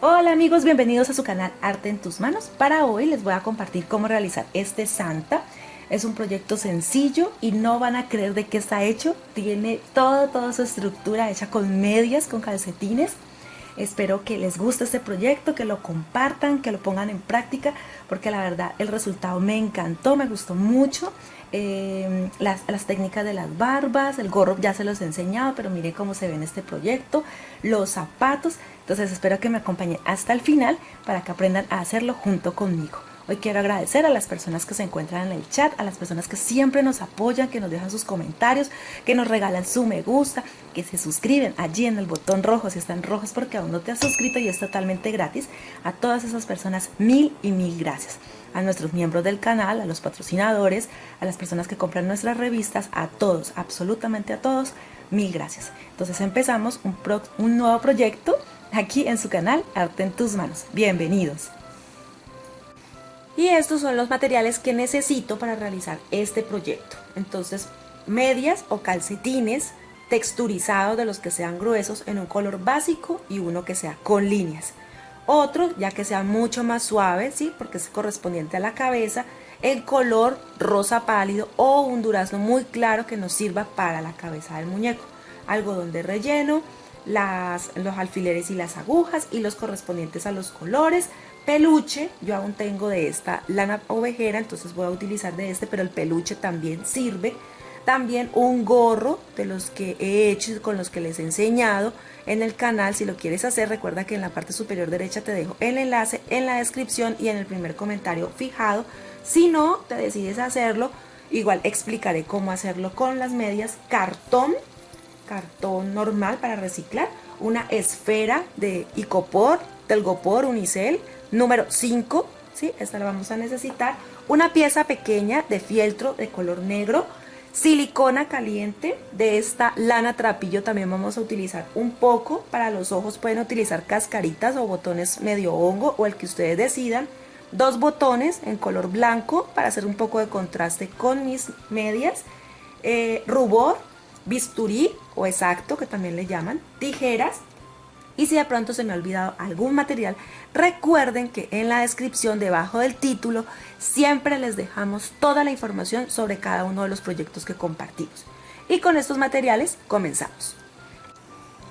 Hola amigos, bienvenidos a su canal Arte en tus manos. Para hoy les voy a compartir cómo realizar este Santa. Es un proyecto sencillo y no van a creer de qué está hecho. Tiene toda su estructura hecha con medias, con calcetines. Espero que les guste este proyecto, que lo compartan, que lo pongan en práctica, porque la verdad el resultado me encantó, me gustó mucho. Las técnicas de las barbas, el gorro ya se los he enseñado, pero miren cómo se ve en este proyecto, los zapatos. Entonces espero que me acompañen hasta el final para que aprendan a hacerlo junto conmigo. Hoy quiero agradecer a las personas que se encuentran en el chat, a las personas que siempre nos apoyan, que nos dejan sus comentarios, que nos regalan su me gusta, que se suscriben allí en el botón rojo si están rojos porque aún no te has suscrito y es totalmente gratis. A todas esas personas mil y mil gracias. A nuestros miembros del canal, a los patrocinadores, a las personas que compran nuestras revistas, a todos, absolutamente a todos, mil gracias. Entonces empezamos un nuevo proyecto aquí en su canal Arte en tus manos. Bienvenidos. Y estos son los materiales que necesito para realizar este proyecto. Entonces, medias o calcetines texturizados de los que sean gruesos en un color básico y uno que sea con líneas. Otro, ya que sea mucho más suave, ¿sí? Porque es correspondiente a la cabeza, en color rosa pálido o un durazno muy claro que nos sirva para la cabeza del muñeco. Algodón de relleno, los alfileres y las agujas y los correspondientes a los colores. Peluche, yo aún tengo de esta lana ovejera, entonces voy a utilizar de este, pero el peluche también sirve. También un gorro de los que he hecho y con los que les he enseñado en el canal. Si lo quieres hacer, recuerda que en la parte superior derecha te dejo el enlace en la descripción y en el primer comentario fijado. Si no te decides hacerlo, igual explicaré cómo hacerlo con las medias. Cartón normal para reciclar, una esfera de icopor, del Gopor Unicel número 5, ¿sí? Esta la vamos a necesitar, una pieza pequeña de fieltro de color negro, silicona caliente, de esta lana trapillo también vamos a utilizar un poco, para los ojos pueden utilizar cascaritas o botones medio hongo o el que ustedes decidan, dos botones en color blanco para hacer un poco de contraste con mis medias, rubor, bisturí o exacto que también le llaman, tijeras. Y si de pronto se me ha olvidado algún material, recuerden que en la descripción debajo del título siempre les dejamos toda la información sobre cada uno de los proyectos que compartimos. Y con estos materiales comenzamos.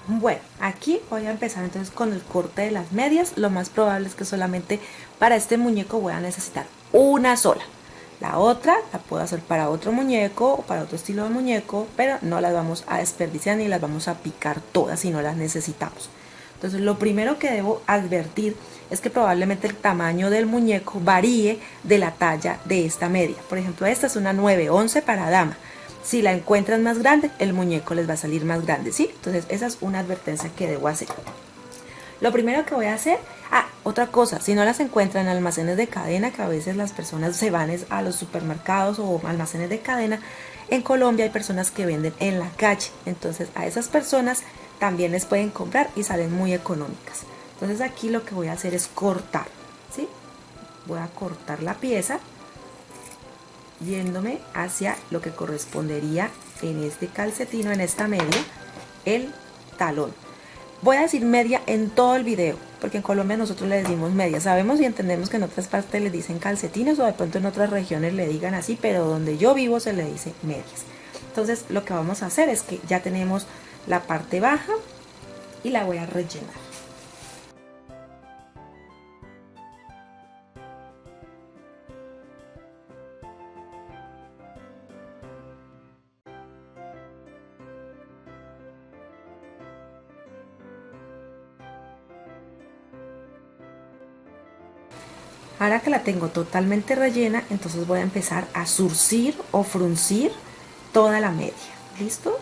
Bueno, aquí voy a empezar entonces con el corte de las medias. Lo más probable es que solamente para este muñeco voy a necesitar una sola. La otra la puedo hacer para otro muñeco o para otro estilo de muñeco, pero no las vamos a desperdiciar ni las vamos a picar todas si no las necesitamos. Entonces lo primero que debo advertir es que probablemente el tamaño del muñeco varíe de la talla de esta media. Por ejemplo, esta es una 911 para dama. Si la encuentran más grande, el muñeco les va a salir más grande, ¿sí? Entonces esa es una advertencia que debo hacer. Lo primero que voy a hacer, otra cosa, si no las encuentran en almacenes de cadena, que a veces las personas se van a los supermercados o almacenes de cadena, en Colombia hay personas que venden en la calle, entonces a esas personas también les pueden comprar y salen muy económicas. Entonces aquí lo que voy a hacer es cortar, ¿sí? Voy a cortar la pieza yéndome hacia lo que correspondería en este calcetino, en esta media, el talón. Voy a decir media en todo el video, porque en Colombia nosotros le decimos media. Sabemos y entendemos que en otras partes le dicen calcetines o de pronto en otras regiones le digan así, pero donde yo vivo se le dice medias. Entonces lo que vamos a hacer es que ya tenemos la parte baja y la voy a rellenar. Ahora que la tengo totalmente rellena, entonces voy a empezar a zurcir o fruncir toda la media. ¿Listo?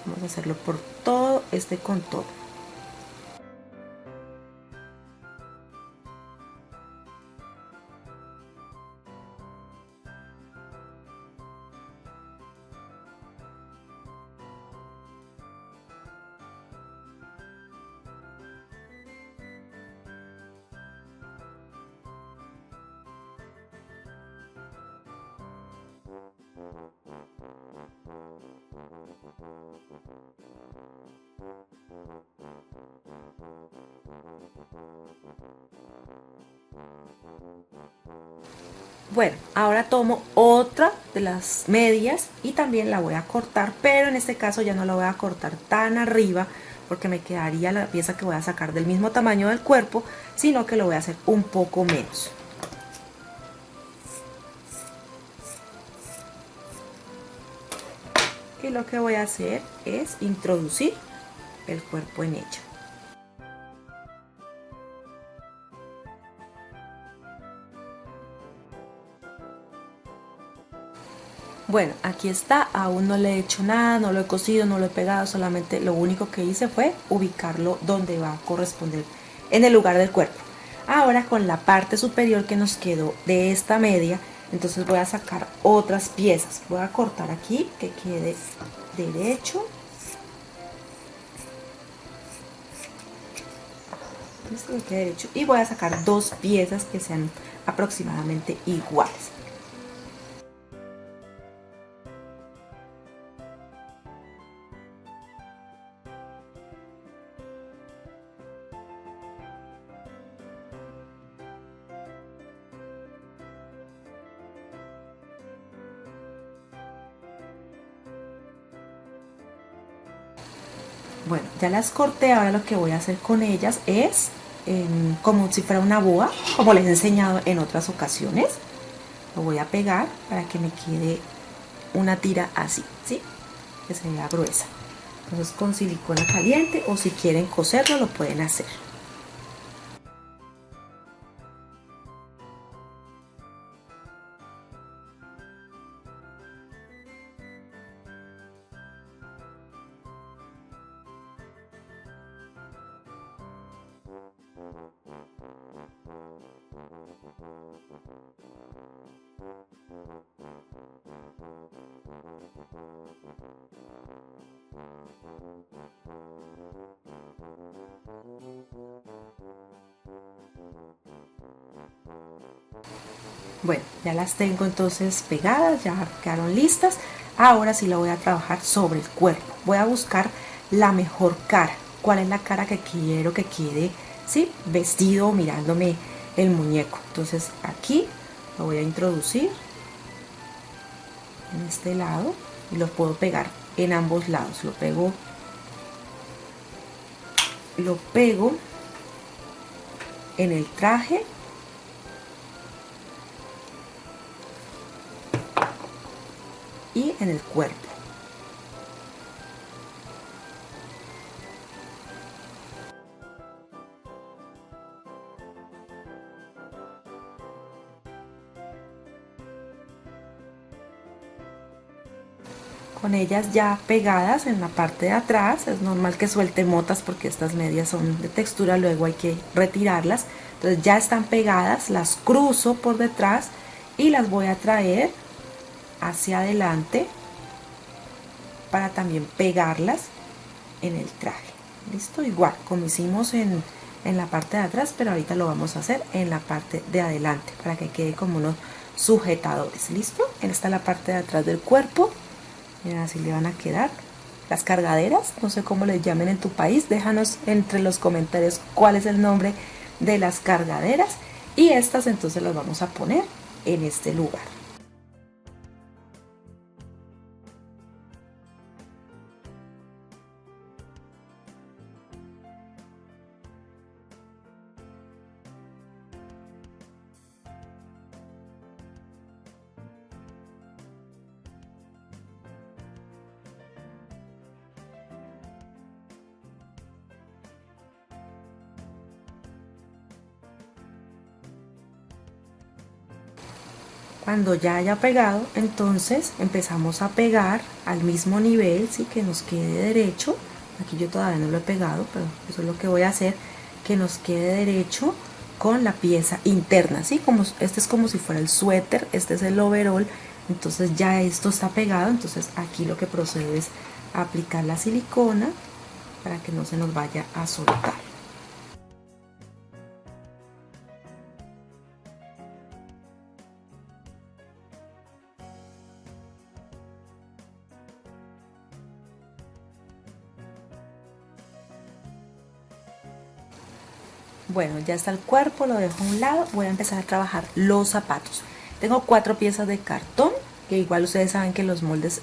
Vamos a hacerlo por todo este contorno. Bueno, ahora tomo otra de las medias y también la voy a cortar, pero en este caso ya no la voy a cortar tan arriba porque me quedaría la pieza que voy a sacar del mismo tamaño del cuerpo, sino que lo voy a hacer un poco menos. Y lo que voy a hacer es introducir el cuerpo en ella. Bueno, aquí está, aún no le he hecho nada, no lo he cosido, no lo he pegado, solamente lo único que hice fue ubicarlo donde va a corresponder, en el lugar del cuerpo. Ahora con la parte superior que nos quedó de esta media, entonces voy a sacar otras piezas. Voy a cortar aquí que quede derecho. Listo, que quede derecho. Y voy a sacar dos piezas que sean aproximadamente iguales. Bueno, ya las corté, ahora lo que voy a hacer con ellas es como si fuera una boa, como les he enseñado en otras ocasiones. Lo voy a pegar para que me quede una tira así, ¿sí? Que se vea gruesa. Entonces con silicona caliente, o si quieren coserlo lo pueden hacer. Bueno, ya las tengo entonces pegadas, ya quedaron listas. Ahora sí la voy a trabajar sobre el cuerpo. Voy a buscar la mejor cara. ¿Cuál es la cara que quiero que quede, sí, vestido mirándome el muñeco? Entonces aquí lo voy a introducir en este lado y lo puedo pegar en ambos lados. Lo pego en el traje y en el cuerpo. Con ellas ya pegadas en la parte de atrás, es normal que suelte motas porque estas medias son de textura, luego hay que retirarlas. Entonces ya están pegadas, las cruzo por detrás y las voy a traer hacia adelante para también pegarlas en el traje. Listo, igual como hicimos en la parte de atrás, pero ahorita lo vamos a hacer en la parte de adelante para que quede como unos sujetadores. Listo, esta es la parte de atrás del cuerpo. Miren, así le van a quedar las cargaderas, no sé cómo les llamen en tu país, déjanos entre los comentarios cuál es el nombre de las cargaderas, y estas entonces las vamos a poner en este lugar. Cuando ya haya pegado, entonces empezamos a pegar al mismo nivel, ¿sí? Que nos quede derecho. Aquí yo todavía no lo he pegado, pero eso es lo que voy a hacer, que nos quede derecho con la pieza interna, ¿sí? Como, este es como si fuera el suéter, este es el overall, entonces ya esto está pegado, entonces aquí lo que procede es aplicar la silicona para que no se nos vaya a soltar. Bueno, ya está el cuerpo, lo dejo a un lado. Voy a empezar a trabajar los zapatos. Tengo 4 piezas de cartón, que igual ustedes saben que en los moldes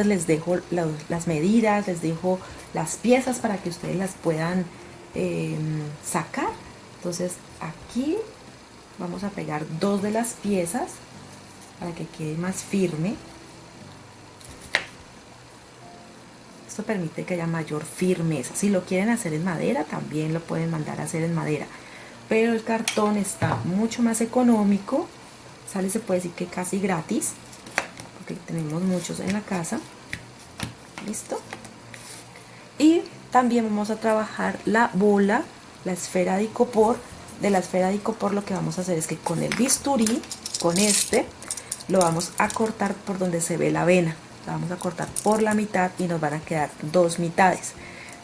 les dejo las medidas, les dejo las piezas para que ustedes las puedan sacar. Entonces aquí vamos a pegar 2 de las piezas para que quede más firme. Esto permite que haya mayor firmeza. Si lo quieren hacer en madera, también lo pueden mandar a hacer en madera. Pero el cartón está mucho más económico. Sale, se puede decir que casi gratis, porque tenemos muchos en la casa. Listo. Y también vamos a trabajar la bola, la esfera de icopor. De la esfera de icopor lo que vamos a hacer es que con el bisturí, con este, lo vamos a cortar por donde se ve la vena. La vamos a cortar por la mitad y nos van a quedar 2 mitades.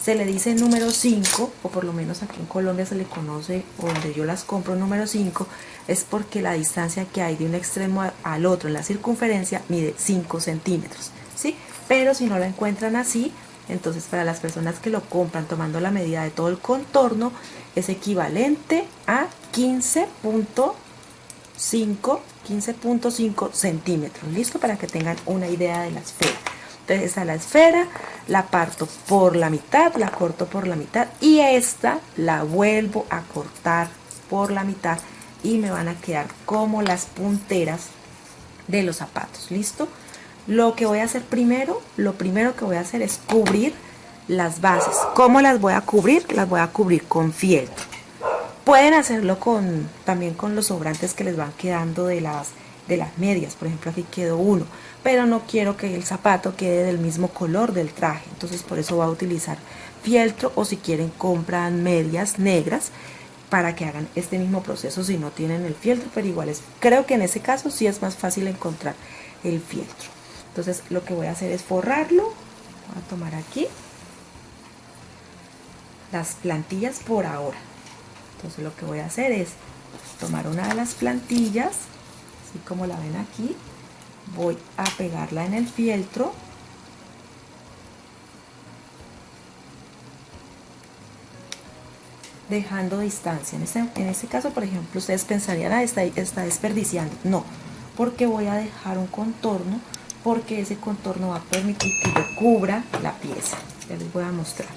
Se le dice número 5, o por lo menos aquí en Colombia se le conoce, o donde yo las compro, número 5, es porque la distancia que hay de un extremo al otro en la circunferencia mide 5 centímetros, ¿sí? Pero si no la encuentran así, entonces para las personas que lo compran tomando la medida de todo el contorno, es equivalente a 15.5 centímetros. Listo, para que tengan una idea de la esfera. Entonces esta es la esfera, la parto por la mitad, la corto por la mitad y esta la vuelvo a cortar por la mitad y me van a quedar como las punteras de los zapatos. Listo. Lo que voy a hacer primero, lo primero que voy a hacer es cubrir las bases. ¿Cómo las voy a cubrir? Las voy a cubrir con fieltro. Pueden hacerlo también con los sobrantes que les van quedando de las medias. Por ejemplo, aquí quedó uno, pero no quiero que el zapato quede del mismo color del traje. Entonces por eso voy a utilizar fieltro, o si quieren compran medias negras para que hagan este mismo proceso si no tienen el fieltro, pero igual creo que en ese caso sí es más fácil encontrar el fieltro. Entonces lo que voy a hacer es forrarlo. Voy a tomar aquí las plantillas por ahora. Entonces lo que voy a hacer es tomar una de las plantillas, así como la ven aquí, voy a pegarla en el fieltro dejando distancia. En este caso, por ejemplo, ustedes pensarían, está desperdiciando. No, porque voy a dejar un contorno, porque ese contorno va a permitir que yo cubra la pieza. Ya les voy a mostrar.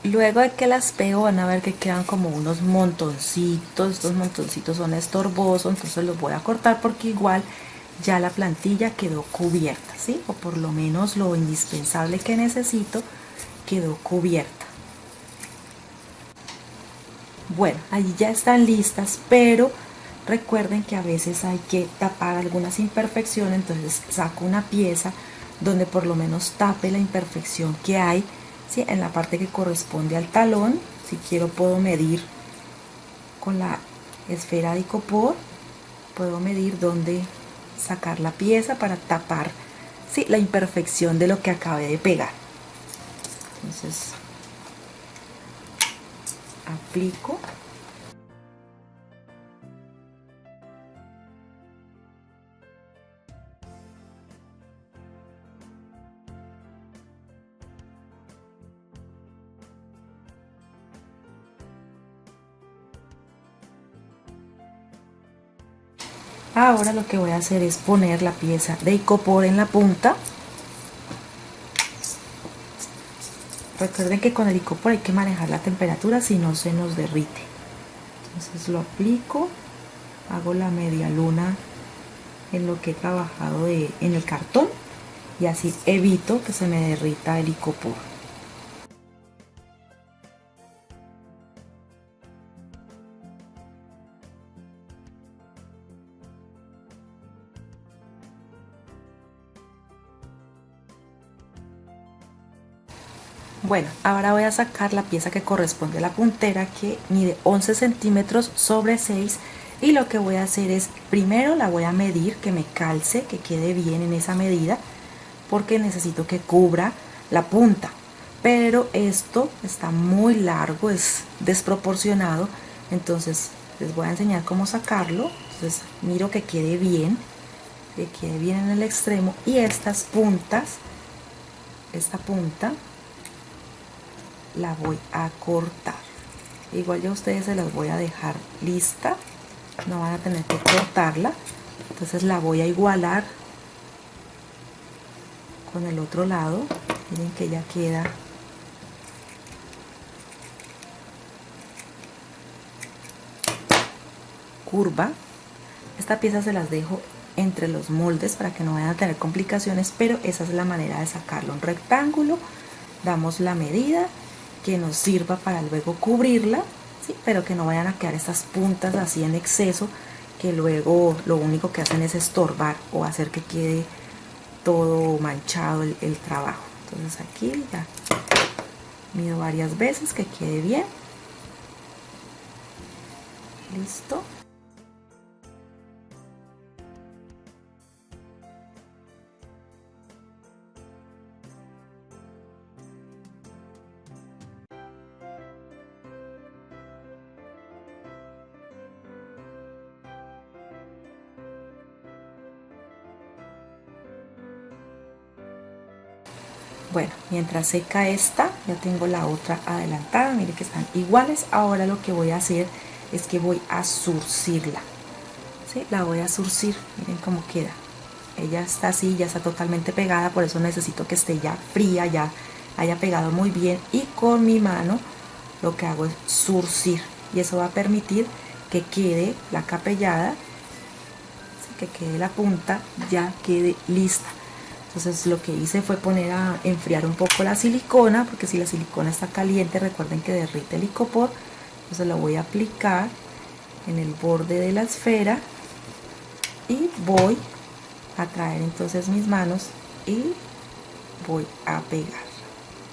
Luego de que las pego van a ver que quedan como unos montoncitos. Estos montoncitos son estorbosos, entonces los voy a cortar porque igual ya la plantilla quedó cubierta, ¿sí? O por lo menos lo indispensable que necesito quedó cubierta. Bueno, allí ya están listas, pero recuerden que a veces hay que tapar algunas imperfecciones, entonces saco una pieza donde por lo menos tape la imperfección que hay, ¿sí? En la parte que corresponde al talón. Si quiero puedo medir con la esfera de icopor, puedo medir dónde sacar la pieza para tapar, ¿sí?, la imperfección de lo que acabé de pegar. Entonces aplico. Ahora lo que voy a hacer es poner la pieza de icopor en la punta. Recuerden que con el icopor hay que manejar la temperatura, si no se nos derrite. Entonces lo aplico, hago la media luna en lo que he trabajado en el cartón y así evito que se me derrita el icopor. Bueno, ahora voy a sacar la pieza que corresponde a la puntera, que mide 11 centímetros sobre 6, y lo que voy a hacer es, primero la voy a medir, que me calce, que quede bien en esa medida, porque necesito que cubra la punta, pero esto está muy largo, es desproporcionado, entonces les voy a enseñar cómo sacarlo. Entonces miro que quede bien en el extremo, y estas puntas, esta punta la voy a cortar. Igual yo a ustedes se las voy a dejar lista, no van a tener que cortarla. Entonces la voy a igualar con el otro lado. Miren que ya queda curva. Esta pieza se las dejo entre los moldes para que no vayan a tener complicaciones, pero esa es la manera de sacarlo. Un rectángulo, damos la medida que nos sirva para luego cubrirla, ¿sí? Pero que no vayan a quedar estas puntas así en exceso, que luego lo único que hacen es estorbar o hacer que quede todo manchado el trabajo. Entonces aquí ya mido varias veces que quede bien. Listo. Bueno, mientras seca esta, ya tengo la otra adelantada. Miren que están iguales. Ahora lo que voy a hacer es que voy a zurcirla, ¿sí? La voy a zurcir. Miren cómo queda. Ella está así, ya está totalmente pegada, por eso necesito que esté ya fría, ya haya pegado muy bien. Y con mi mano lo que hago es zurcir, y eso va a permitir que quede la capellada, ¿sí? Que quede la punta, ya quede lista. Entonces lo que hice fue poner a enfriar un poco la silicona, porque si la silicona está caliente, recuerden que derrite el icopor. Entonces lo voy a aplicar en el borde de la esfera y voy a traer entonces mis manos y voy a pegar.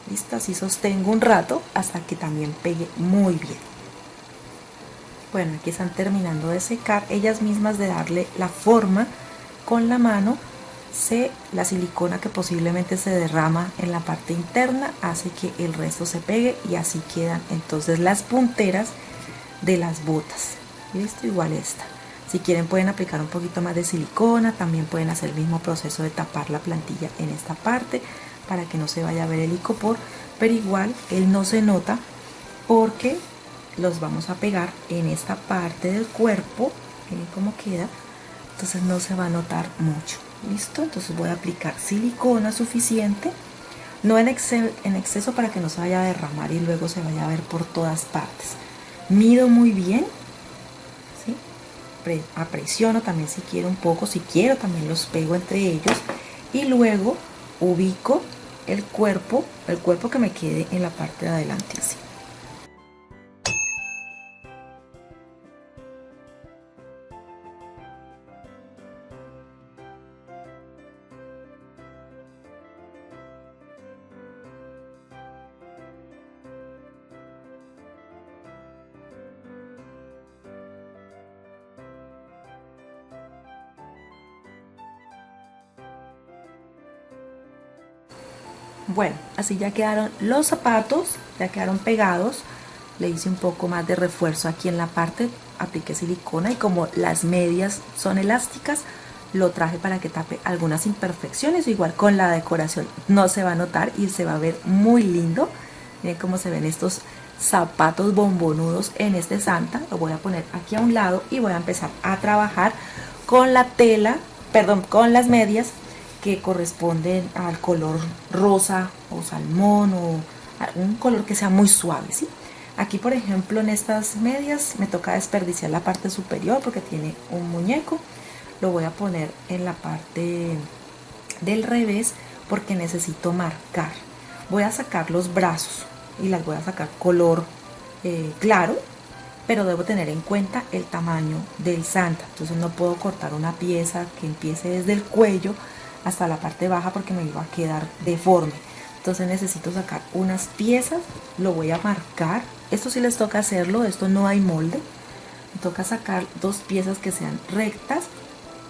Listo, así sostengo un rato hasta que también pegue muy bien. Bueno, aquí están terminando de secar, ellas mismas de darle la forma con la mano. La silicona que posiblemente se derrama en la parte interna hace que el resto se pegue, y así quedan entonces las punteras de las botas. Listo, igual esta. Si quieren pueden aplicar un poquito más de silicona, también pueden hacer el mismo proceso de tapar la plantilla en esta parte para que no se vaya a ver el icopor, pero igual él no se nota porque los vamos a pegar en esta parte del cuerpo. Miren cómo queda, entonces no se va a notar mucho. Listo, entonces voy a aplicar silicona suficiente, no en exceso para que no se vaya a derramar y luego se vaya a ver por todas partes. Mido muy bien, ¿sí? Presiono también si quiero un poco, si quiero también los pego entre ellos, y luego ubico el cuerpo que me quede en la parte de adelante así. Bueno, así ya quedaron los zapatos, ya quedaron pegados. Le hice un poco más de refuerzo aquí en la parte, apliqué silicona, y como las medias son elásticas, lo traje para que tape algunas imperfecciones. Igual con la decoración no se va a notar y se va a ver muy lindo. Miren cómo se ven estos zapatos bombonudos en este Santa. Lo voy a poner aquí a un lado y voy a empezar a trabajar con la tela, perdón, con las medias que corresponden al color rosa o salmón, o un color que sea muy suave, ¿sí? Aquí por ejemplo en estas medias me toca desperdiciar la parte superior porque tiene un muñeco. Lo voy a poner en la parte del revés porque necesito marcar. Voy a sacar los brazos y las voy a sacar color claro, pero debo tener en cuenta el tamaño del Santa. Entonces no puedo cortar una pieza que empiece desde el cuello hasta la parte baja porque me iba a quedar deforme. Entonces necesito sacar unas piezas, lo voy a marcar. Esto sí les toca hacerlo, esto no hay molde. Me toca sacar dos piezas que sean rectas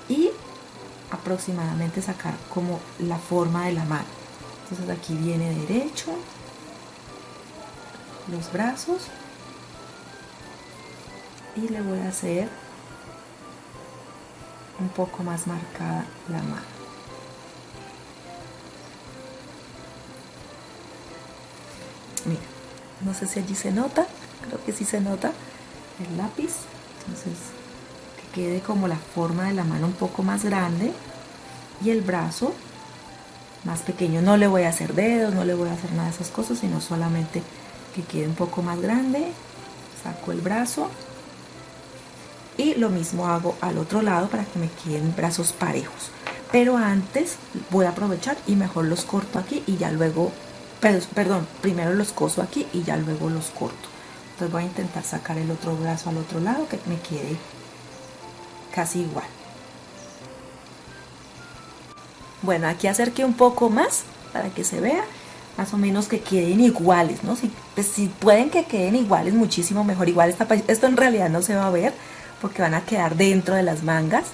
y aproximadamente sacar como la forma de la mano. Entonces aquí viene derecho, los brazos, y le voy a hacer un poco más marcada la mano. Mira, no sé si allí se nota, creo que sí se nota el lápiz. Entonces que quede como la forma de la mano un poco más grande y el brazo más pequeño. No le voy a hacer dedos, no le voy a hacer nada de esas cosas, sino solamente que quede un poco más grande. Saco el brazo y lo mismo hago al otro lado para que me queden brazos parejos. Pero antes voy a aprovechar y mejor los corto aquí y ya luego, perdón, primero los coso aquí y ya luego los corto. Entonces voy a intentar sacar el otro brazo al otro lado que me quede casi igual. Bueno, aquí acerqué un poco más para que se vea más o menos que queden iguales, ¿no? Si pueden que queden iguales, muchísimo mejor. Igual esto en realidad no se va a ver porque van a quedar dentro de las mangas,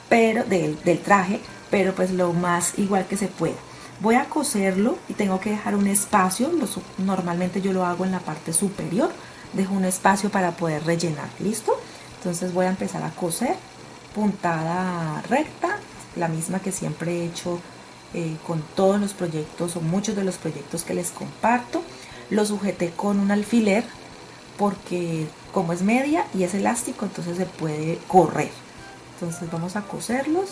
pero del traje, pero pues lo más igual que se pueda. Voy a coserlo y tengo que dejar un espacio. Normalmente yo lo hago en la parte superior. Dejo un espacio para poder rellenar. ¿Listo? Entonces voy a empezar a coser puntada recta, la misma que siempre he hecho con todos los proyectos o muchos de los proyectos que les comparto. Lo sujeté con un alfiler porque como es media y es elástico, entonces se puede correr. Entonces vamos a coserlos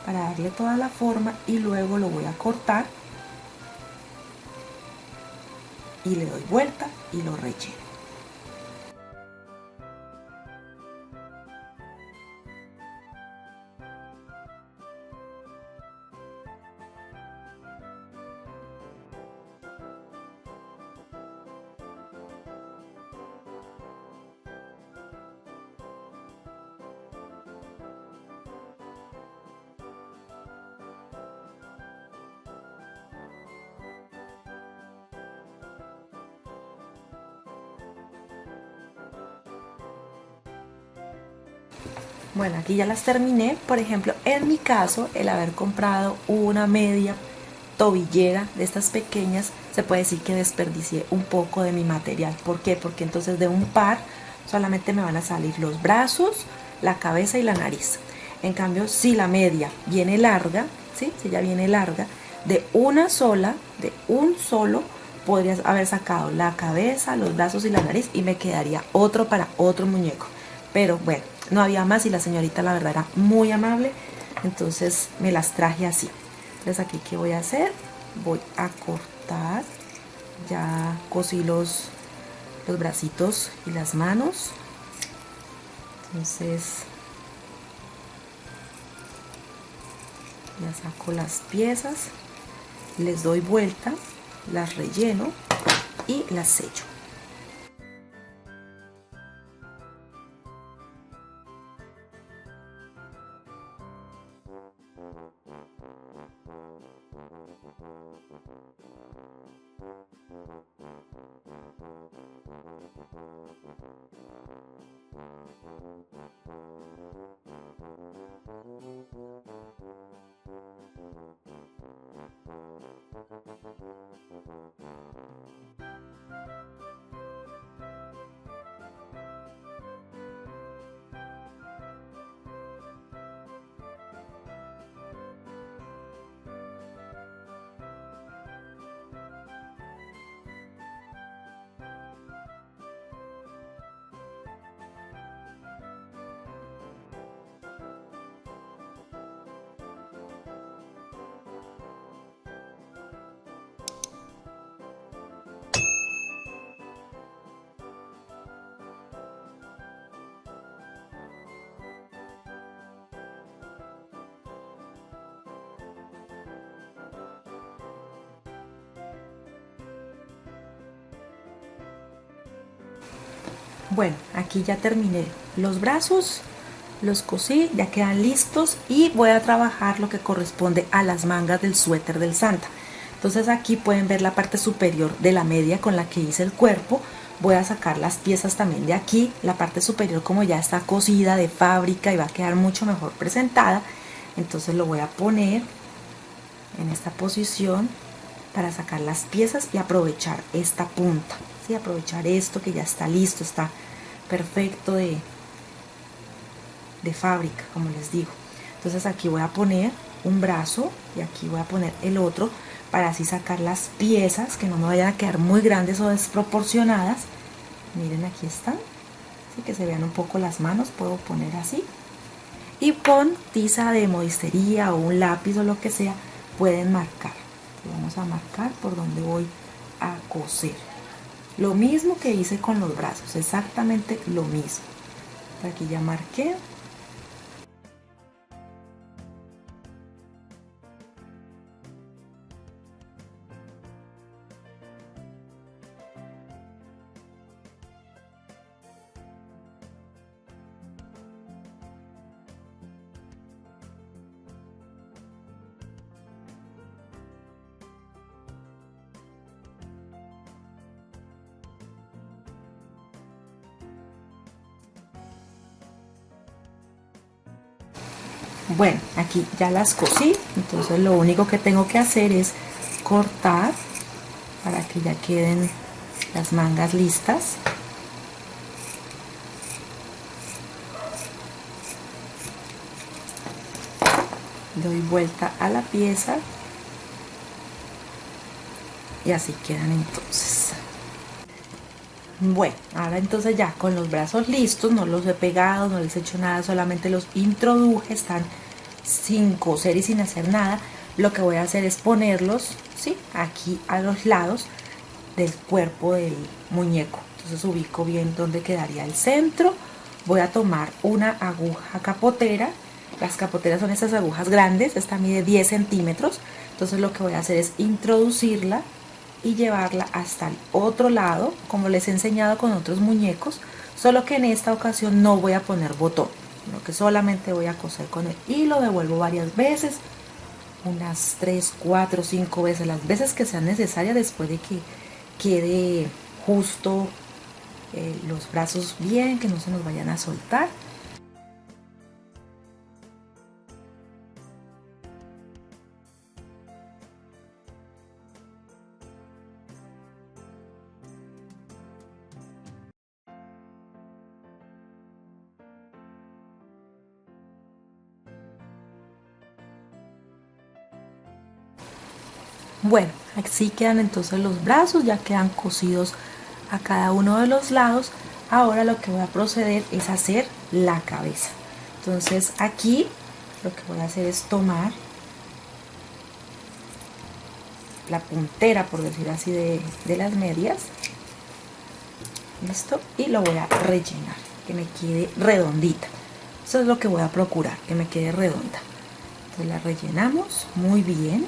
para darle toda la forma y luego lo voy a cortar y le doy vuelta y lo relleno. Bueno, aquí ya las terminé. Por ejemplo, en mi caso, el haber comprado una media tobillera de estas pequeñas, se puede decir que desperdicié un poco de mi material. ¿Por qué? Porque entonces de un par solamente me van a salir los brazos, la cabeza y la nariz. En cambio, si la media viene larga, ¿sí? Si ya viene larga, de una sola, de un solo, podrías haber sacado la cabeza, los brazos y la nariz y me quedaría otro para otro muñeco. Pero bueno, no había más y la señorita la verdad era muy amable, entonces me las traje así. Entonces aquí, ¿qué voy a hacer? Voy a cortar, ya cosí los bracitos y las manos. Entonces ya saco las piezas, les doy vuelta, las relleno y las sello. Bueno, aquí ya terminé los brazos, los cosí, ya quedan listos y voy a trabajar lo que corresponde a las mangas del suéter del Santa. Entonces aquí pueden ver la parte superior de la media con la que hice el cuerpo. Voy a sacar las piezas también de aquí. La parte superior, como ya está cosida de fábrica y va a quedar mucho mejor presentada, entonces lo voy a poner en esta posición para sacar las piezas y aprovechar esta punta, ¿sí? Aprovechar esto que ya está listo, está perfecto de fábrica, como les digo. Entonces aquí voy a poner un brazo y aquí voy a poner el otro para así sacar las piezas que no me vayan a quedar muy grandes o desproporcionadas. Miren, aquí están, así que se vean un poco las manos, puedo poner así. Y con tiza de modistería o un lápiz o lo que sea, pueden marcar. Vamos a marcar por donde voy a coser. Lo mismo que hice con los brazos, exactamente lo mismo. Aquí ya marqué. Bueno, aquí ya las cosí, entonces lo único que tengo que hacer es cortar para que ya queden las mangas listas. Doy vuelta a la pieza y así quedan entonces. Bueno, ahora entonces ya con los brazos listos, no los he pegado, no les he hecho nada, solamente los introduje, están sin coser y sin hacer nada. Lo que voy a hacer es ponerlos, ¿sí?, aquí a los lados del cuerpo del muñeco. Entonces ubico bien dónde quedaría el centro. Voy a tomar una aguja capotera. Las capoteras son estas agujas grandes, esta mide 10 centímetros. Entonces lo que voy a hacer es introducirla y llevarla hasta el otro lado, como les he enseñado con otros muñecos, solo que en esta ocasión no voy a poner botón, sino que solamente voy a coser con el hilo. Devuelvo varias veces, unas 3, 4, 5 veces, las veces que sean necesarias, después de que quede justo los brazos bien, que no se nos vayan a soltar. Bueno, así quedan entonces los brazos, ya quedan cosidos a cada uno de los lados. Ahora lo que voy a proceder es hacer la cabeza. Entonces aquí lo que voy a hacer es tomar la puntera, por decir así, de las medias. Listo. Y lo voy a rellenar, que me quede redondita. Eso es lo que voy a procurar, que me quede redonda. Entonces la rellenamos muy bien.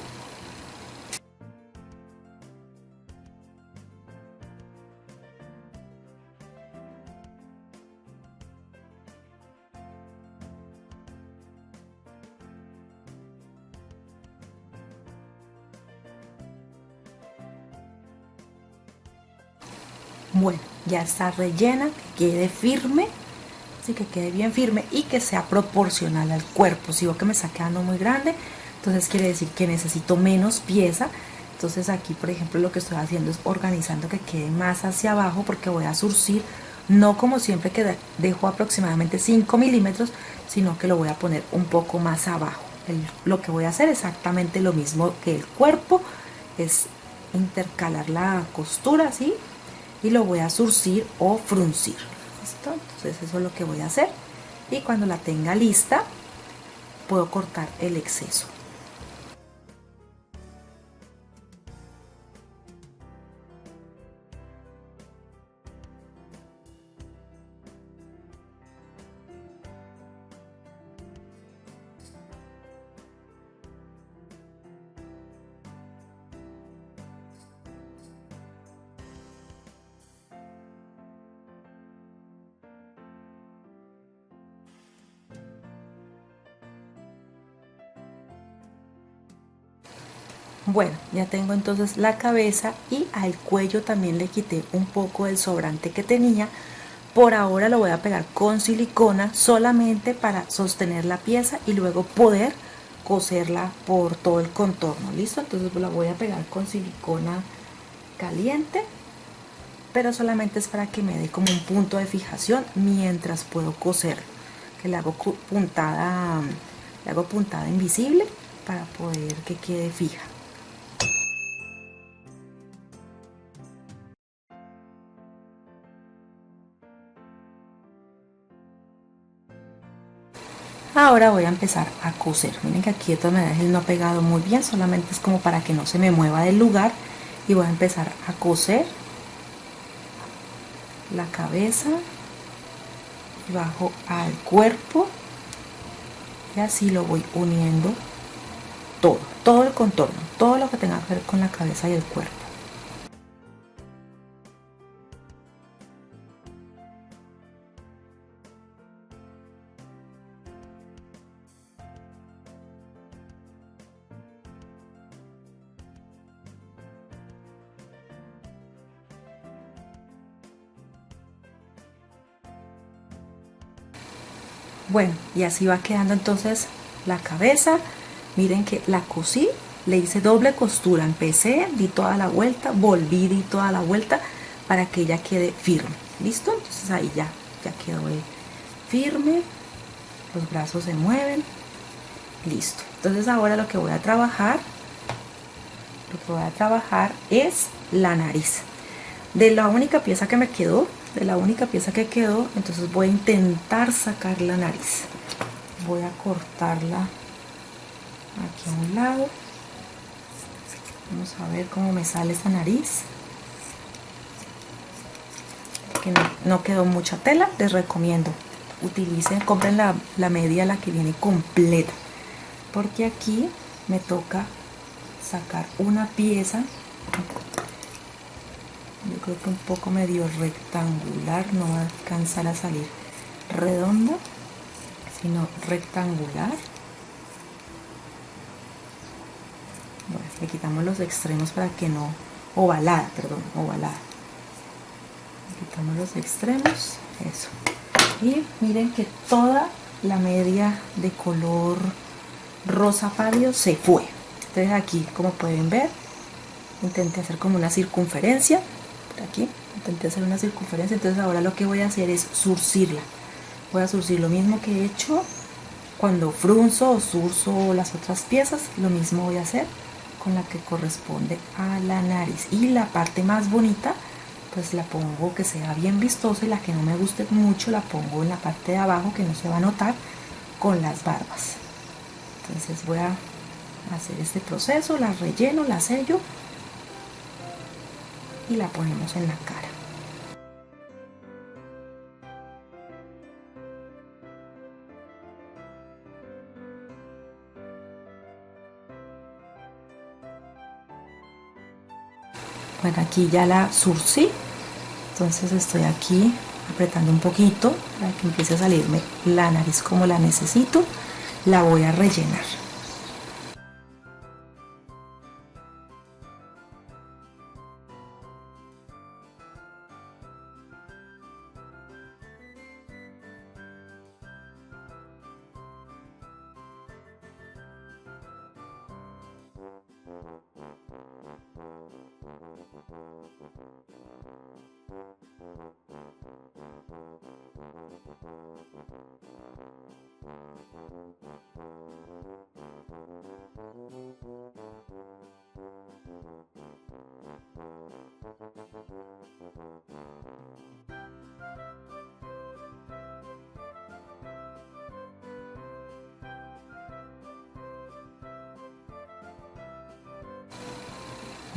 Bueno, ya está rellena, que quede firme, así que quede bien firme y que sea proporcional al cuerpo. Si veo que me está quedando muy grande, entonces quiere decir que necesito menos pieza. Entonces aquí, por ejemplo, lo que estoy haciendo es organizando que quede más hacia abajo, porque voy a surcir, no como siempre que dejo aproximadamente 5 milímetros, sino que lo voy a poner un poco más abajo. Lo que voy a hacer exactamente lo mismo que el cuerpo, es intercalar la costura así y lo voy a surcir o fruncir. ¿Listo? Entonces eso es lo que voy a hacer, y cuando la tenga lista puedo cortar el exceso. Bueno, ya tengo entonces la cabeza y al cuello también le quité un poco del sobrante que tenía. Por ahora lo voy a pegar con silicona solamente para sostener la pieza y luego poder coserla por todo el contorno. ¿Listo? Entonces la voy a pegar con silicona caliente, pero solamente es para que me dé como un punto de fijación mientras puedo coser, que le hago puntada invisible para poder que quede fija. Ahora voy a empezar a coser. Miren que aquí de todas maneras él no ha pegado muy bien, solamente es como para que no se me mueva del lugar. Y voy a empezar a coser la cabeza y bajo al cuerpo y así lo voy uniendo todo el contorno, todo lo que tenga que ver con la cabeza y el cuerpo. Bueno, y así va quedando entonces la cabeza. Miren que la cosí, le hice doble costura, empecé, di toda la vuelta, volví, di toda la vuelta para que ella quede firme. ¿Listo? Entonces ahí ya quedó firme, los brazos se mueven, listo. Entonces ahora lo que voy a trabajar es la nariz. De la única pieza que me quedó, entonces voy a intentar sacar la nariz. Voy a cortarla aquí a un lado. Vamos a ver cómo me sale esta nariz. Que no quedó mucha tela, les recomiendo. Compren la media, la que viene completa. Porque aquí me toca sacar una pieza. Yo creo que un poco medio rectangular, no va a alcanzar a salir redonda, sino rectangular. Bueno, le quitamos los extremos para que no, ovalada. Le quitamos los extremos, eso. Y miren que toda la media de color rosa pálido se fue. Entonces aquí, como pueden ver, intenté hacer como una circunferencia. Aquí intenté hacer una circunferencia, entonces ahora lo que voy a hacer es zurcirla. Voy a zurcir lo mismo que he hecho cuando frunzo o zurzo las otras piezas, lo mismo voy a hacer con la que corresponde a la nariz. Y la parte más bonita pues la pongo que sea bien vistosa, y la que no me guste mucho la pongo en la parte de abajo, que no se va a notar, con las barbas. Entonces voy a hacer este proceso, la relleno, la sello y la ponemos en la cara. Bueno, aquí ya la zurcí, entonces estoy aquí apretando un poquito para que empiece a salirme la nariz como la necesito. La voy a rellenar.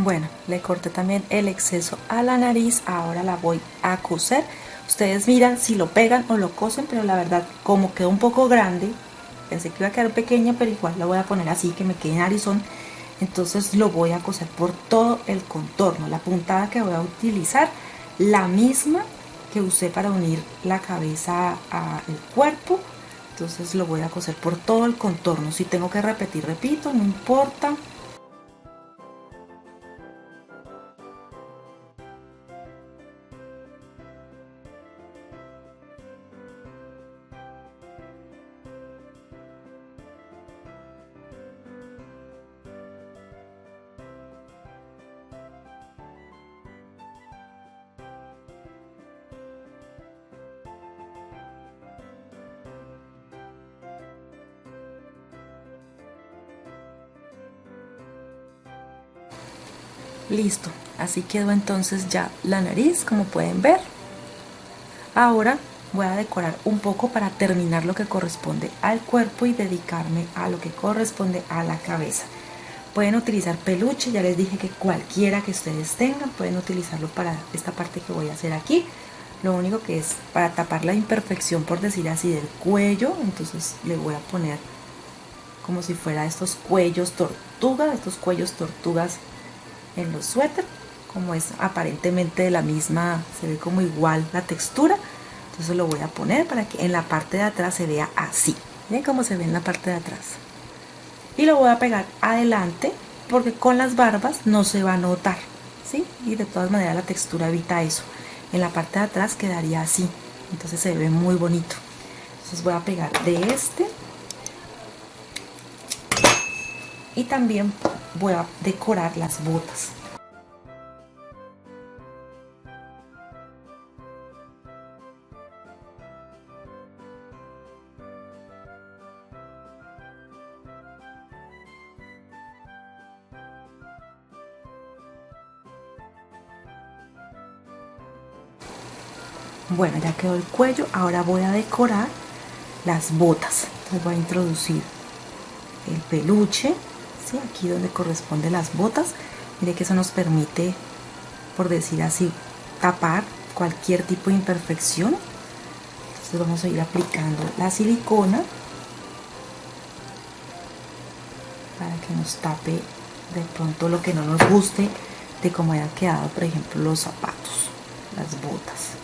Bueno, le corté también el exceso a la nariz, ahora la voy a coser. Ustedes miran si lo pegan o lo cosen, pero la verdad, como quedó un poco grande, pensé que iba a quedar pequeña, pero igual la voy a poner así, que me quede narizón. Entonces lo voy a coser por todo el contorno. La puntada que voy a utilizar, la misma que usé para unir la cabeza al cuerpo. Entonces lo voy a coser por todo el contorno. Si tengo que repetir, repito, no importa. Listo, así quedó entonces ya la nariz, como pueden ver. Ahora voy a decorar un poco para terminar lo que corresponde al cuerpo y dedicarme a lo que corresponde a la cabeza. Pueden utilizar peluche, ya les dije que cualquiera que ustedes tengan, pueden utilizarlo para esta parte que voy a hacer aquí. Lo único que es para tapar la imperfección, por decir así, del cuello, entonces le voy a poner como si fuera estos cuellos tortuga, estos cuellos tortugas en los suéter, como es aparentemente de la misma, se ve como igual la textura. Entonces lo voy a poner para que en la parte de atrás se vea así. Miren cómo se ve en la parte de atrás. Y lo voy a pegar adelante porque con las barbas no se va a notar, ¿sí? Y de todas maneras la textura evita eso. En la parte de atrás quedaría así, entonces se ve muy bonito. Entonces voy a pegar de este y también voy a decorar las botas. Bueno, ya quedó el cuello, ahora voy a decorar las botas. Entonces voy a introducir el peluche, ¿sí? Aquí donde corresponde las botas. Mire que eso nos permite, por decir así, tapar cualquier tipo de imperfección. Entonces vamos a ir aplicando la silicona para que nos tape de pronto lo que no nos guste de cómo hayan quedado, por ejemplo, los zapatos, las botas.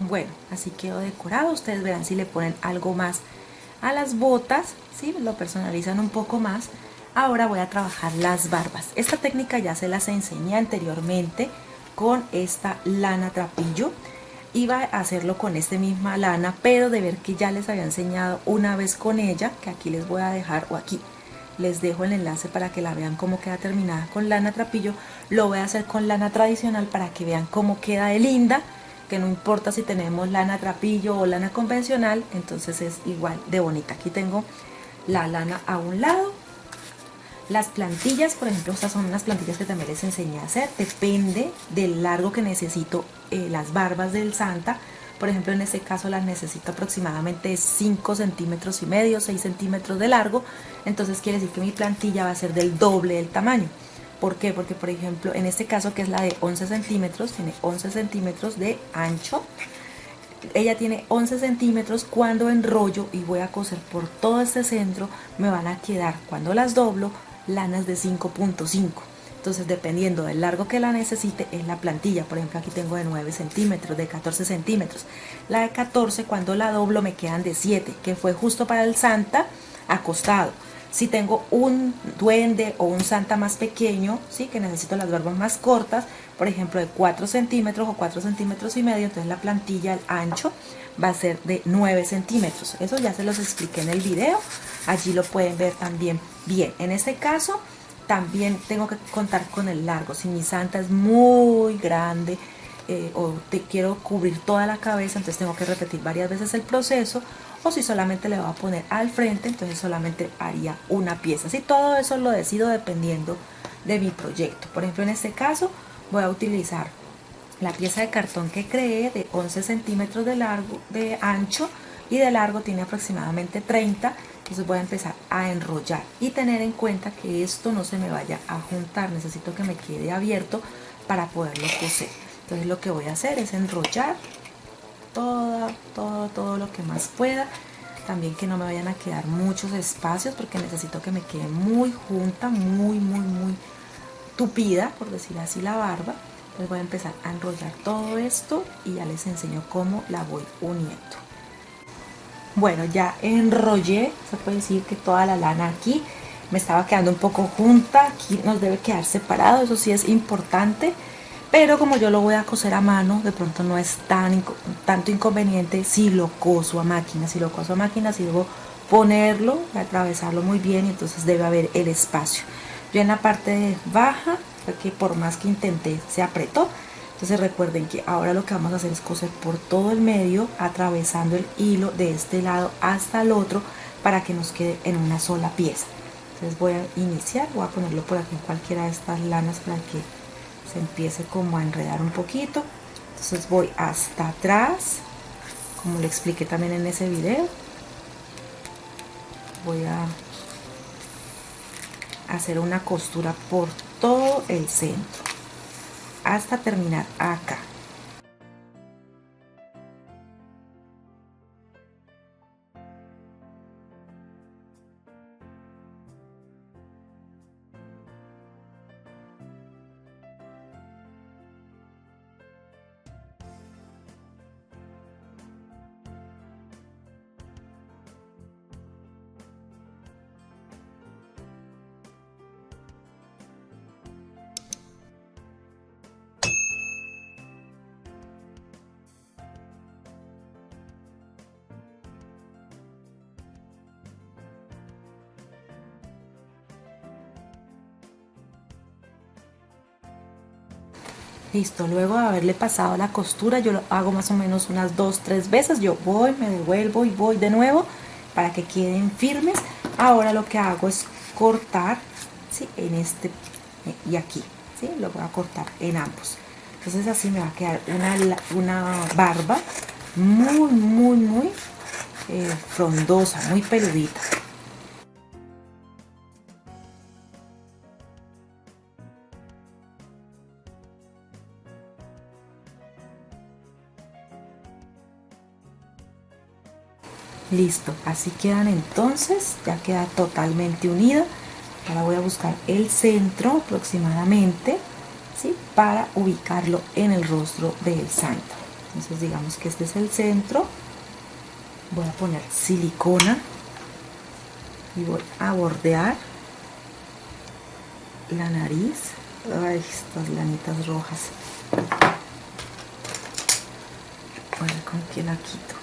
Bueno, así quedó decorado. Ustedes verán si le ponen algo más a las botas, ¿sí? Lo personalizan un poco más. Ahora voy a trabajar las barbas. Esta técnica ya se las enseñé anteriormente con esta lana trapillo. Iba a hacerlo con esta misma lana, pero de ver que ya les había enseñado una vez con ella, que aquí les voy a dejar, o aquí les dejo el enlace para que la vean cómo queda terminada con lana trapillo. Lo voy a hacer con lana tradicional para que vean cómo queda de linda, que no importa si tenemos lana trapillo o lana convencional, entonces es igual de bonita. Aquí tengo la lana a un lado. Las plantillas, por ejemplo, estas son unas plantillas que también les enseñé a hacer. Depende del largo que necesito las barbas del Santa. Por ejemplo, en este caso las necesito aproximadamente 5 centímetros y medio, 6 centímetros de largo. Entonces quiere decir que mi plantilla va a ser del doble del tamaño. ¿Por qué? Porque, por ejemplo, en este caso, que es la de 11 centímetros, tiene 11 centímetros de ancho. Ella tiene 11 centímetros. Cuando enrollo y voy a coser por todo este centro, me van a quedar, cuando las doblo, lanas de 5.5. Entonces, dependiendo del largo que la necesite, es la plantilla. Por ejemplo, aquí tengo de 9 centímetros, de 14 centímetros. La de 14, cuando la doblo, me quedan de 7, que fue justo para el Santa acostado. Si tengo un duende o un Santa más pequeño, ¿sí? Que necesito las barbas más cortas, por ejemplo de 4 centímetros o 4 centímetros y medio, entonces la plantilla, el ancho, va a ser de 9 centímetros. Eso ya se los expliqué en el video, allí lo pueden ver también bien. En este caso también tengo que contar con el largo. Si mi Santa es muy grande, o te quiero cubrir toda la cabeza, entonces tengo que repetir varias veces el proceso. O si solamente le voy a poner al frente, entonces solamente haría una pieza. Así todo eso lo decido dependiendo de mi proyecto. Por ejemplo, en este caso voy a utilizar la pieza de cartón que creé de 11 centímetros de largo, de ancho, y de largo tiene aproximadamente 30. Entonces voy a empezar a enrollar y tener en cuenta que esto no se me vaya a juntar, necesito que me quede abierto para poderlo coser. Entonces lo que voy a hacer es enrollar todo lo que más pueda. También que no me vayan a quedar muchos espacios porque necesito que me quede muy junta, muy tupida, por decir así, la barba. Entonces voy a empezar a enrollar todo esto y ya les enseño cómo la voy uniendo. Bueno, ya enrollé, se puede decir que toda la lana aquí me estaba quedando un poco junta, aquí nos debe quedar separado, eso sí es importante, pero como yo lo voy a coser a mano, de pronto no es tanto inconveniente si lo coso a máquina. Si lo coso a máquina, si debo ponerlo, atravesarlo muy bien y entonces debe haber el espacio. Yo en la parte baja, que por más que intenté, se apretó. Entonces recuerden que ahora lo que vamos a hacer es coser por todo el medio, atravesando el hilo de este lado hasta el otro para que nos quede en una sola pieza. Entonces voy a iniciar, voy a ponerlo por aquí en cualquiera de estas lanas para que se empiece como a enredar un poquito. Entonces voy hasta atrás, como le expliqué también en ese video. Voy a hacer una costura por todo el centro hasta terminar acá. Listo, luego de haberle pasado la costura, yo lo hago más o menos unas 2-3 veces. Yo voy, me devuelvo y voy de nuevo para que queden firmes. Ahora lo que hago es cortar, ¿sí?, en este y aquí, ¿sí? Lo voy a cortar en ambos. Entonces así me va a quedar una barba muy frondosa, muy peludita. Listo, así quedan entonces, ya queda totalmente unida. Ahora voy a buscar el centro aproximadamente, ¿sí?, para ubicarlo en el rostro del santo. Entonces digamos que este es el centro. Voy a poner silicona y voy a bordear la nariz. Ay, estas lanitas rojas. Voy a ver con qué la quito.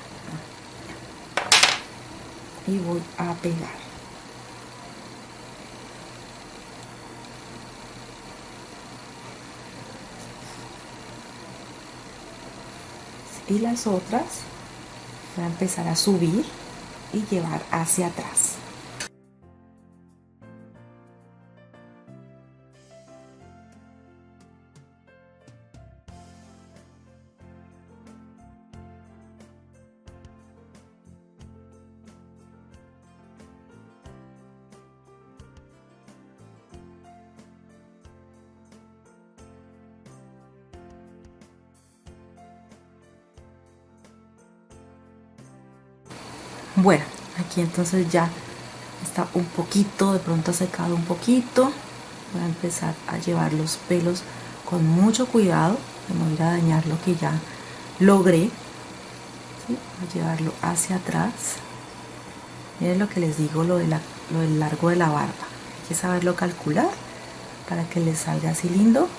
Y voy a pegar. Y las otras voy a empezar a subir y llevar hacia atrás. Bueno, aquí entonces ya está un poquito, de pronto secado un poquito. Voy a empezar a llevar los pelos con mucho cuidado, de no ir a dañar lo que ya logré, ¿sí? Voy a llevarlo hacia atrás. Miren lo que les digo, lo del largo de la barba. Hay que saberlo calcular para que les salga así lindo.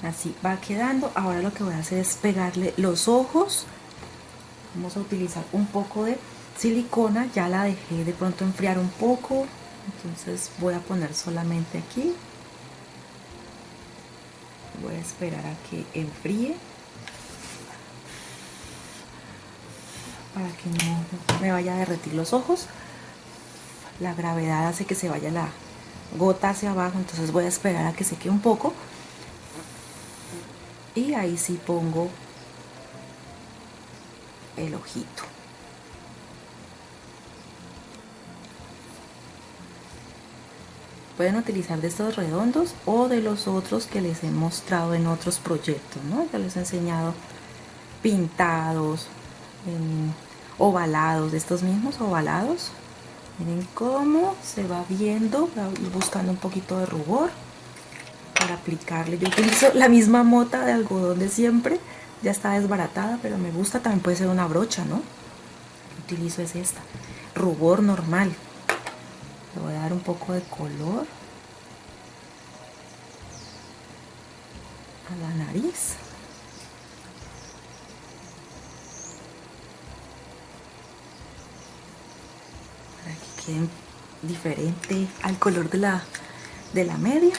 Así va quedando. Ahora lo que voy a hacer es pegarle los ojos. Vamos a utilizar un poco de silicona, ya la dejé de pronto enfriar un poco, entonces voy a poner solamente aquí. Voy a esperar a que enfríe para que no me vaya a derretir los ojos. La gravedad hace que se vaya la gota hacia abajo, entonces voy a esperar a que seque un poco y ahí sí pongo el ojito. Pueden utilizar de estos redondos o de los otros que les he mostrado en otros proyectos, ¿no? Ya les he enseñado pintados, ovalados, de estos mismos ovalados. Miren cómo se va viendo, voy a ir buscando un poquito de rubor para aplicarle. Yo utilizo la misma mota de algodón de siempre, ya está desbaratada, pero me gusta, también puede ser una brocha, ¿no? Lo que utilizo es esta, rubor normal. Le voy a dar un poco de color a la nariz. Para que queden diferente al color de la media.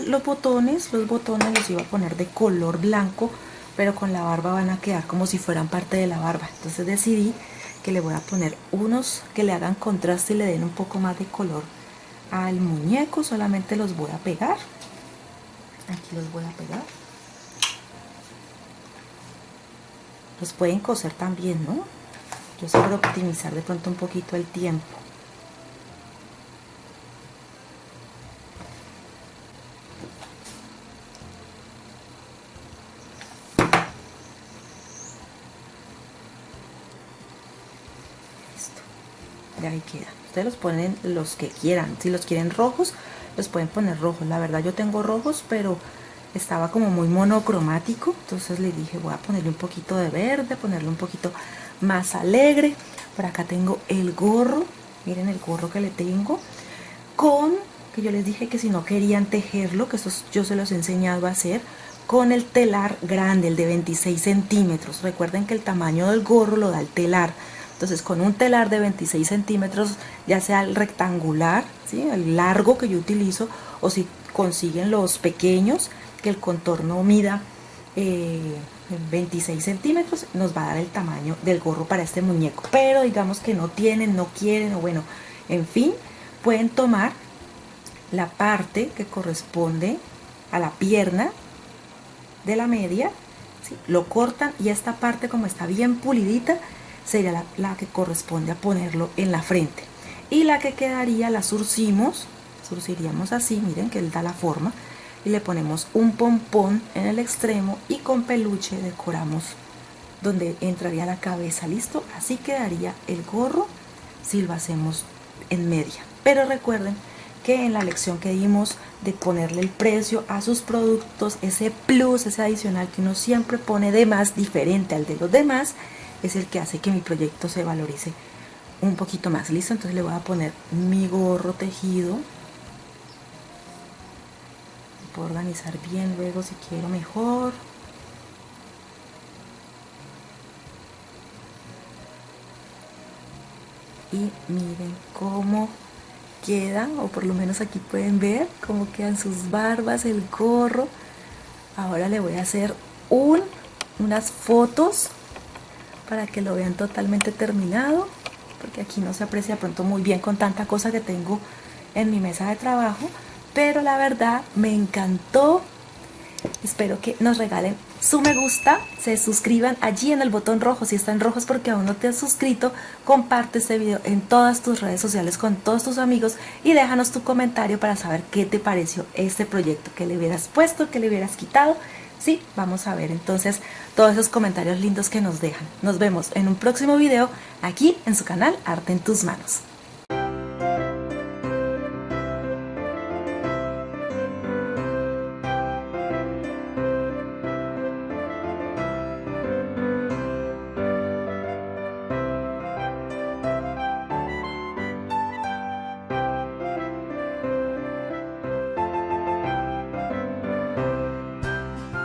Los botones los iba a poner de color blanco, pero con la barba van a quedar como si fueran parte de la barba. Entonces decidí que le voy a poner unos que le hagan contraste y le den un poco más de color al muñeco. Solamente los voy a pegar. Aquí los voy a pegar. Los pueden coser también, ¿no? Yo sé, para optimizar de pronto un poquito el tiempo. De ahí queda. Ustedes los ponen los que quieran. Si los quieren rojos, los pueden poner rojos. La verdad yo tengo rojos, pero estaba como muy monocromático. Entonces le dije, voy a ponerle un poquito de verde, ponerle un poquito más alegre. Por acá tengo el gorro. Miren el gorro que le tengo. Que yo les dije que si no querían tejerlo, que estos yo se los he enseñado a hacer, con el telar grande, el de 26 centímetros. Recuerden que el tamaño del gorro lo da el telar. Entonces con un telar de 26 centímetros, ya sea el rectangular, ¿sí?, el largo que yo utilizo, o si consiguen los pequeños, que el contorno mida 26 centímetros, nos va a dar el tamaño del gorro para este muñeco. Pero digamos que no tienen, no quieren, o bueno, en fin, pueden tomar la parte que corresponde a la pierna de la media, ¿sí?, lo cortan, y esta parte, como está bien pulidita, sería la que corresponde a ponerlo en la frente, y la que quedaría la surciríamos así, miren que él da la forma, y le ponemos un pompón en el extremo y con peluche decoramos donde entraría la cabeza. Listo, así quedaría el gorro si lo hacemos en media. Pero recuerden que en la lección que dimos de ponerle el precio a sus productos, ese plus, ese adicional que uno siempre pone de más, diferente al de los demás, es el que hace que mi proyecto se valorice un poquito más. Listo, entonces le voy a poner mi gorro tejido. Puedo organizar bien luego si quiero mejor. Y miren cómo quedan, o por lo menos aquí pueden ver cómo quedan sus barbas, el gorro. Ahora le voy a hacer unas fotos para que lo vean totalmente terminado, porque aquí no se aprecia pronto muy bien con tanta cosa que tengo en mi mesa de trabajo, pero la verdad me encantó. Espero que nos regalen su me gusta, se suscriban allí en el botón rojo. Si están rojos porque aún no te has suscrito, comparte este video en todas tus redes sociales con todos tus amigos y déjanos tu comentario para saber qué te pareció este proyecto, qué le hubieras puesto, qué le hubieras quitado. Sí, vamos a ver entonces todos esos comentarios lindos que nos dejan. Nos vemos en un próximo video aquí en su canal Arte en tus Manos.